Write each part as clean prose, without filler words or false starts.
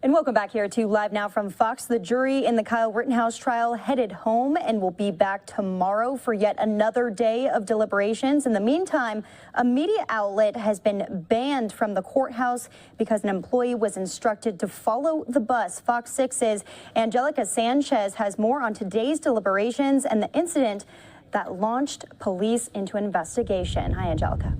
And welcome back here to Live Now from Fox. The jury in the Kyle Rittenhouse trial headed home and will be back tomorrow for yet another day of deliberations. In the meantime, a media outlet has been banned from the courthouse because an employee was instructed to follow the bus. Fox 6's Angelica Sanchez has more on today's deliberations and the incident that launched police into an investigation. Hi, Angelica.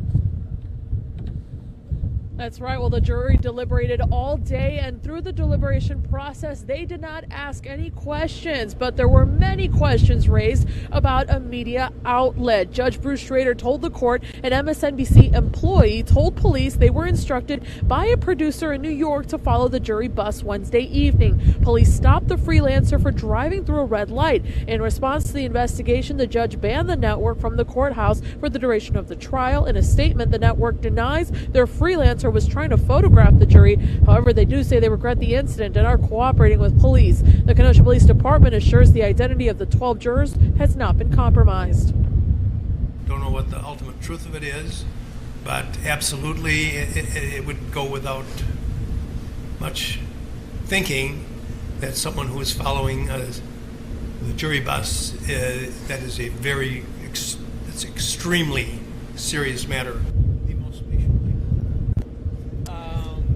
That's right. Well, the jury deliberated all day, and through the deliberation process, they did not ask any questions, but there were many questions raised about a media outlet. Judge Bruce Schrader told the court an MSNBC employee told police they were instructed by a producer in New York to follow the jury bus Wednesday evening. Police stopped the freelancer for driving through a red light. In response to the investigation, the judge banned the network from the courthouse for the duration of the trial. In a statement, the network denies their freelancer was trying to photograph the jury. However, they do say they regret the incident and are cooperating with police. The Kenosha Police Department assures the identity of the 12 jurors has not been compromised. Don't know what the ultimate truth of it is, but absolutely it would go without much thinking that someone who is following the jury bus, that is it's extremely serious matter.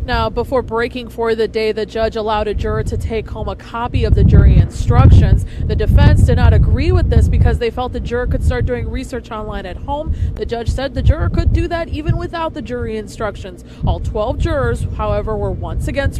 Now, before breaking for the day, the judge allowed a juror to take home a copy of the jury instructions. The defense did not agree with this because they felt the juror could start doing research online at home. The judge said the juror could do that even without the jury instructions. All 12 jurors, however, were once again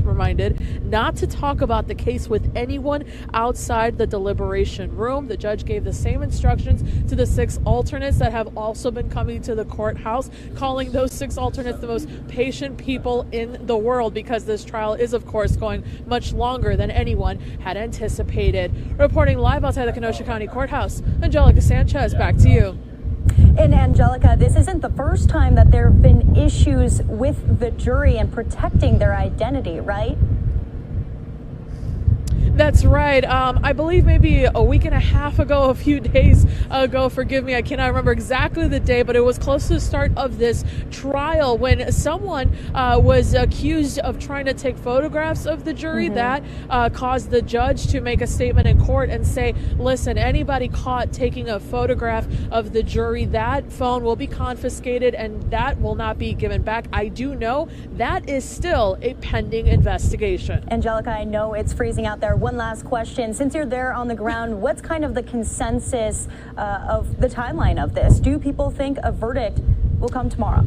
reminded not to talk about the case with anyone outside the deliberation room. The judge gave the same instructions to the 6 alternates that have also been coming to the courthouse, calling those 6 alternates the most patient people in the world, because this trial is, of course, going much longer than anyone had anticipated. Reporting live outside the Kenosha County Courthouse, Angelica Sanchez, back to you. And Angelica, this isn't the first time that there have been issues with the jury and protecting their identity, right? That's right. I believe maybe a week and a half ago, a few days ago, forgive me, I cannot remember exactly the day, but it was close to the start of this trial when someone was accused of trying to take photographs of the jury. That caused the judge to make a statement in court and say, listen, anybody caught taking a photograph of the jury, that phone will be confiscated and that will not be given back. I do know that is still a pending investigation. Angelica, I know it's freezing out there. One last question. Since you're there on the ground, what's kind of the consensus of the timeline of this? Do people think a verdict will come tomorrow?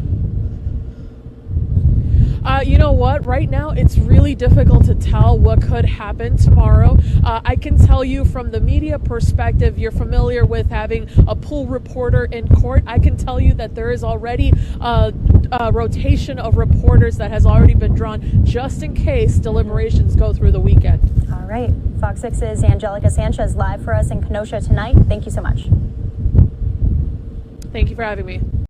You know what? Right now, it's really difficult to tell what could happen tomorrow. I can tell you from the media perspective, you're familiar with having a pool reporter in court. I can tell you that there is already a rotation of reporters that has already been drawn just in case deliberations go through the weekend. All right. Fox 6's Angelica Sanchez live for us in Kenosha tonight. Thank you so much. Thank you for having me.